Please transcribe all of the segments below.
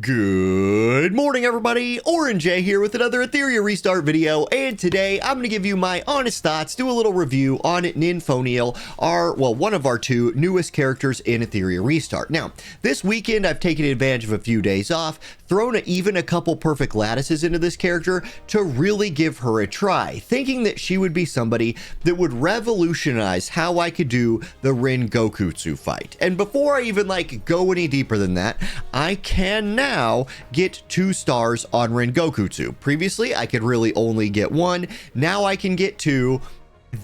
Good morning, everybody. Orange J here with another Etheria restart video, and today I'm going to give you my honest thoughts, do a little review on Ninfoniel, one of our two newest characters in Etheria restart. Now, this weekend I've taken advantage of a few days off, thrown even a couple perfect lattices into this character to really give her a try, thinking that she would be somebody that would revolutionize how I could do the Ren Goku fight. And before I even go any deeper than that, I can now get 2 stars on Ren Goku. Previously, I could really only get 1. Now I can get 2.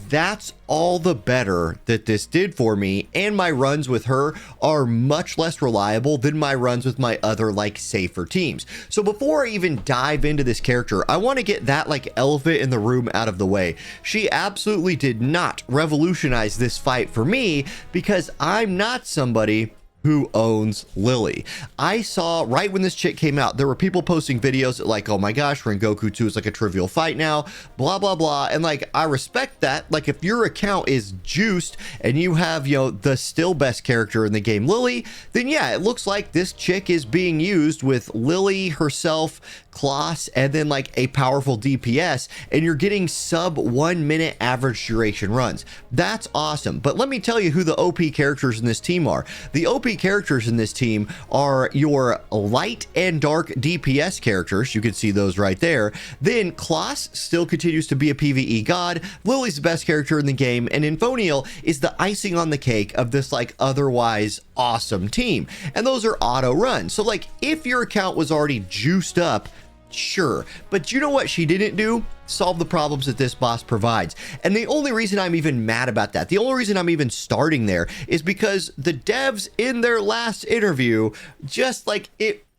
That's all the better that this did for me, and my runs with her are much less reliable than my runs with my other safer teams. So before I even dive into this character, I want to get that elephant in the room out of the way. She absolutely did not revolutionize this fight for me because I'm not somebody who owns Lily. I saw right when this chick came out, there were people posting videos like, oh my gosh, Ren Goku 2 is a trivial fight now, blah, blah, blah. And I respect that. If your account is juiced and you have, the still best character in the game, Lily, then yeah, it looks like this chick is being used with Lily herself, Kloss, and then a powerful DPS, and you're getting sub 1 minute average duration runs. That's awesome. But let me tell you who the OP characters in this team are. The OP characters in this team are your light and dark DPS characters. You can see those right there. Then Kloss still continues to be a PvE god. Lily's the best character in the game, and Ninfoniel is the icing on the cake of this otherwise awesome team. And those are auto runs. So if your account was already juiced up, sure, but you know what she didn't do? Solve the problems that this boss provides. And the only reason I'm even mad about that, the only reason I'm even starting there, is because the devs in their last interview just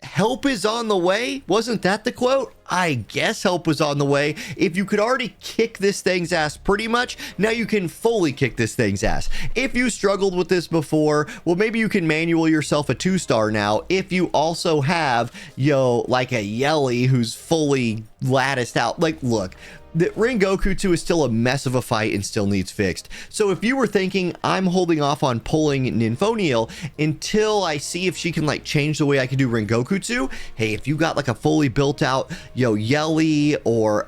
help is on the way. Wasn't that the quote? I guess help was on the way. If you could already kick this thing's ass pretty much, now you can fully kick this thing's ass. If you struggled with this before, well, maybe you can manual yourself a 2-star now if you also have, a Yelly who's fully latticed out. Look, the Ren Goku 2 is still a mess of a fight and still needs fixed. So if you were thinking I'm holding off on pulling Ninfoniel until I see if she can change the way I can do Ren Goku 2, hey, if you got a fully built out Yelly or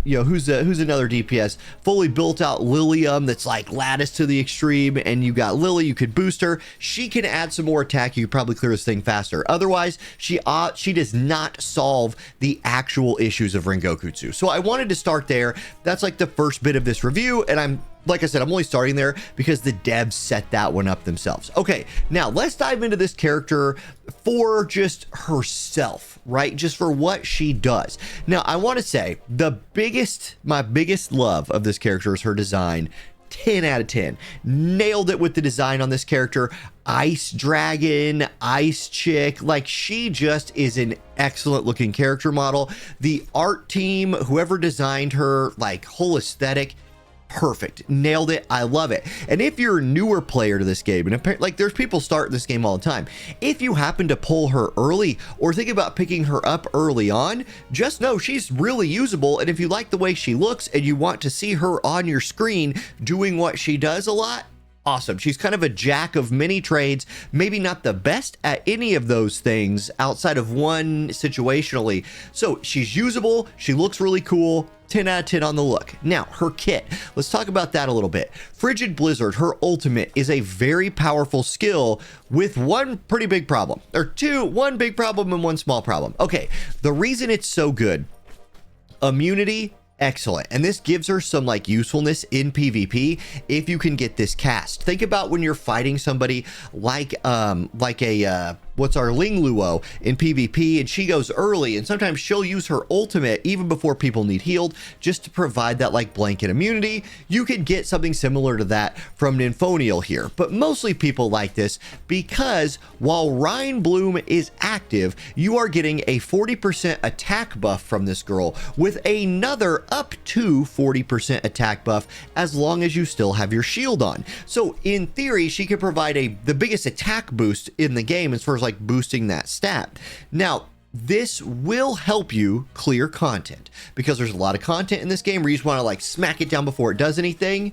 who's another DPS, fully built out Lilium that's lattice to the extreme, and you got Lily, you could boost her, she can add some more attack, you could probably clear this thing faster. Otherwise, she does not solve the actual issues of Ren Goku 2. So I wanted to start there. That's the first bit of this review, and like I said, I'm only starting there because the devs set that one up themselves. Okay, now let's dive into this character for just herself, right? Just for what she does. Now, I want to say my biggest love of this character is her design. 10 out of 10. Nailed it with the design on this character. Ice dragon, ice chick, she just is an excellent looking character model. The art team, whoever designed her, whole aesthetic, perfect. Nailed it. I love it. And if you're a newer player to this game, and there's people starting this game all the time, if you happen to pull her early or think about picking her up early on, just know she's really usable. And if you like the way she looks and you want to see her on your screen doing what she does a lot, awesome. She's kind of a jack of many trades, maybe not the best at any of those things outside of one situationally. So she's usable. She looks really cool. 10 out of 10 on the look. Now, her kit. Let's talk about that a little bit. Frigid Blizzard, her ultimate, is a very powerful skill with one pretty big problem. Or one big problem and one small problem. Okay, the reason it's so good, immunity, excellent. And this gives her some usefulness in PvP if you can get this cast. Think about when you're fighting somebody like what's our Ling Luo in PvP, and she goes early, and sometimes she'll use her ultimate even before people need healed just to provide that blanket immunity. You could get something similar to that from Ninfoniel here, but mostly people like this because while Rhine Bloom is active, you are getting a 40% attack buff from this girl with another up to 40% attack buff as long as you still have your shield on. So in theory, she could provide the biggest attack boost in the game as far as boosting that stat. Now, this will help you clear content because there's a lot of content in this game where you just want to smack it down before it does anything.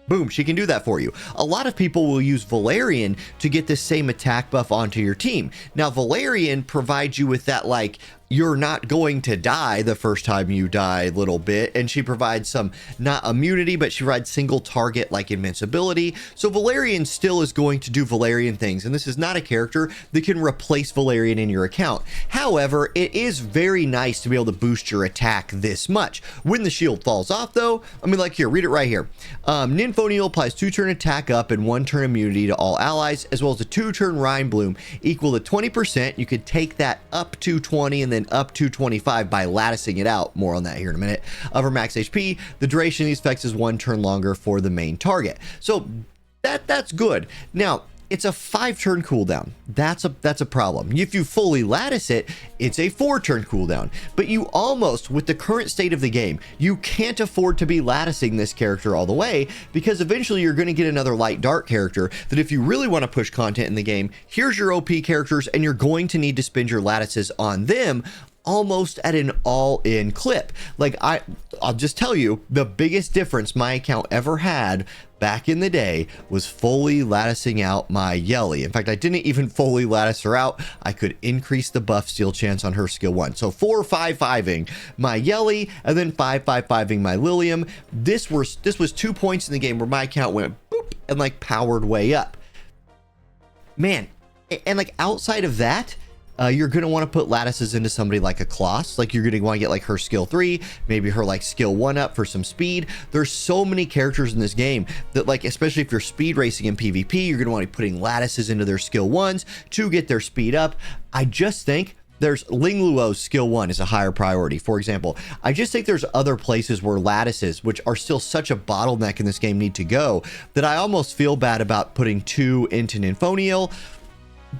Boom, she can do that for you. A lot of people will use Valerian to get the same attack buff onto your team. Now, Valerian provides you with that, like, you're not going to die the first time you die little bit, and she provides some, not immunity, but she provides single target like invincibility. So Valerian still is going to do Valerian things, and this is not a character that can replace Valerian in your account. However, it is very nice to be able to boost your attack this much. When the shield falls off though, I mean, like here, read it right here. Ninfoniel applies 2-turn attack up and 1-turn immunity to all allies, as well as a 2-turn Rhyme Bloom equal to 20%. You could take that up to 20 and then up to 25 by latticing it out. More on that here in a minute. Of her max HP, the duration of these effects is 1 turn longer for the main target. So that's good. Now, it's a 5-turn cooldown. That's a problem. If you fully lattice it, it's a 4-turn cooldown. But you almost, with the current state of the game, you can't afford to be latticing this character all the way, because eventually you're going to get another light dark character that, if you really want to push content in the game, here's your OP characters, and you're going to need to spend your lattices on them almost at an all-in clip. Like, I'll just tell you, the biggest difference my account ever had back in the day was fully latticing out my Yelly. In fact, I didn't even fully lattice her out. I could increase the buff steal chance on her skill 1. So 4-5-5ing my Yelly, and then 5-5-5ing my Lilium. This was 2 points in the game where my account went boop and like powered way up. Man, and like outside of that, you're going to want to put lattices into somebody like a Kloss. Like, you're going to want to get like her skill 3, maybe her like skill 1 up for some speed. There's so many characters in this game that, like, especially if you're speed racing in PvP, you're going to want to be putting lattices into their skill 1s to get their speed up. I just think there's Ling Luo's skill 1 is a higher priority, for example. I just think there's other places where lattices, which are still such a bottleneck in this game, need to go, that I almost feel bad about putting 2 into Ninfoniel.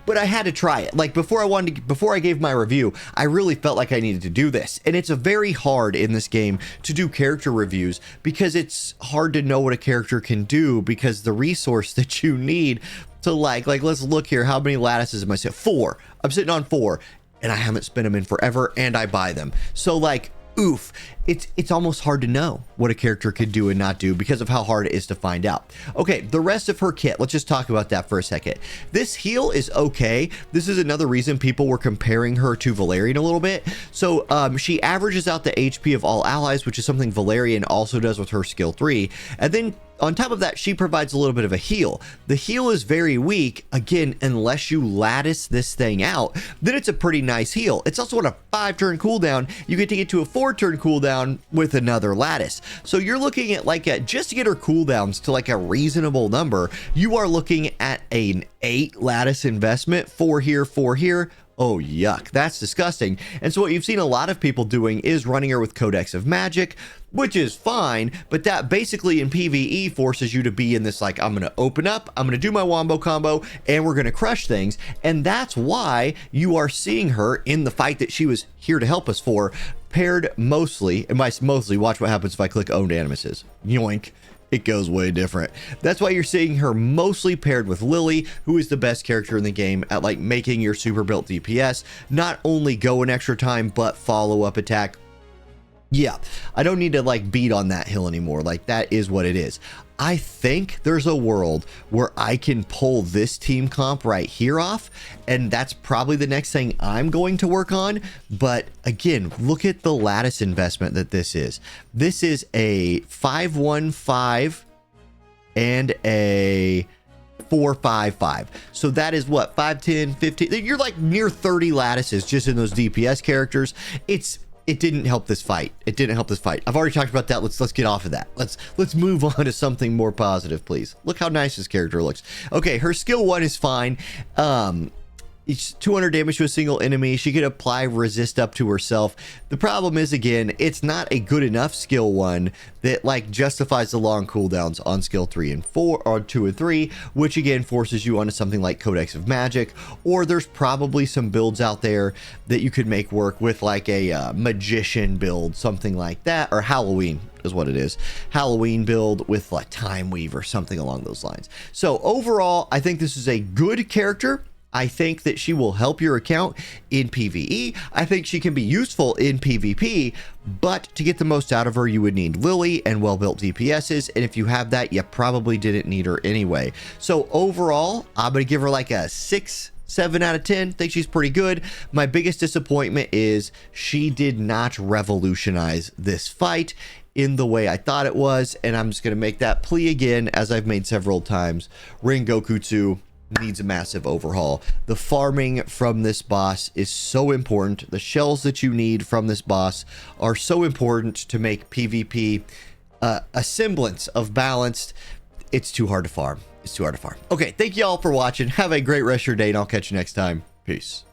But I had to try it. Like, before I gave my review, I really felt like I needed to do this. And it's a very hard in this game to do character reviews, because it's hard to know what a character can do, because the resource that you need to like let's look here. How many lattices am I sitting? 4. I'm sitting on 4, and I haven't spent them in forever, and I buy them. So, like, oof, it's almost hard to know what a character could do and not do because of how hard it is to find out. Okay, the rest of her kit, let's just talk about that for a second. This heal is okay. This is another reason people were comparing her to Valerian a little bit. So she averages out the HP of all allies, which is something Valerian also does with her skill 3. And then on top of that, she provides a little bit of a heal. The heal is very weak, again, unless you lattice this thing out, then it's a pretty nice heal. It's also on a 5-turn cooldown. You get to get to a 4-turn cooldown with another lattice. So you're looking at, like, just to get her cooldowns to like a reasonable number, you are looking at an 8 lattice investment, 4 here, 4 here. Oh, yuck, that's disgusting. And so what you've seen a lot of people doing is running her with Codex of Magic, which is fine, but that basically in PvE forces you to be in this, like, I'm going to open up, I'm going to do my wombo combo, and we're going to crush things. And that's why you are seeing her in the fight that she was here to help us for, paired mostly, and by mostly, watch what happens if I click Owned Animuses. Yoink. It goes way different. That's why you're seeing her mostly paired with Lily, who is the best character in the game at, like, making your super built DPS not only go an extra time, but follow up attack. Yeah, I don't need to, like, beat on that hill anymore. Like, that is what it is. I think there's a world where I can pull this team comp right here off, and that's probably the next thing I'm going to work on. But again, look at the lattice investment that this is. This is a 5-1-5 and a 4-5-5. So that is what, 5, 10, 15. You're like near 30 lattices just in those DPS characters. It didn't help this fight. It didn't help this fight. I've already talked about that. Let's get off of that. Let's move on to something more positive, please. Look how nice this character looks. Okay, her skill 1 is fine. It's 200 damage to a single enemy. She can apply resist up to herself. The problem is, again, it's not a good enough skill 1 that, like, justifies the long cooldowns on skill 3 and 4, or 2 and 3, which again forces you onto something like Codex of Magic. Or there's probably some builds out there that you could make work with, like a magician build, something like that, or Halloween is what it is. Halloween build with like Time Weave or something along those lines. So overall, I think this is a good character. I think that she will help your account in PvE. I think she can be useful in PvP, but to get the most out of her, you would need Lily and well-built DPSs, and if you have that, you probably didn't need her anyway. So overall, I'm going to give her like a 7 out of 10. Think she's pretty good. My biggest disappointment is she did not revolutionize this fight in the way I thought it was, and I'm just going to make that plea again, as I've made several times. Ren Goku 2 needs a massive overhaul. The farming from this boss is so important. The shells that you need from this boss are so important to make PvP a semblance of balanced. It's too hard to farm. It's too hard to farm. Okay, thank you all for watching. Have a great rest of your day, and I'll catch you next time. Peace.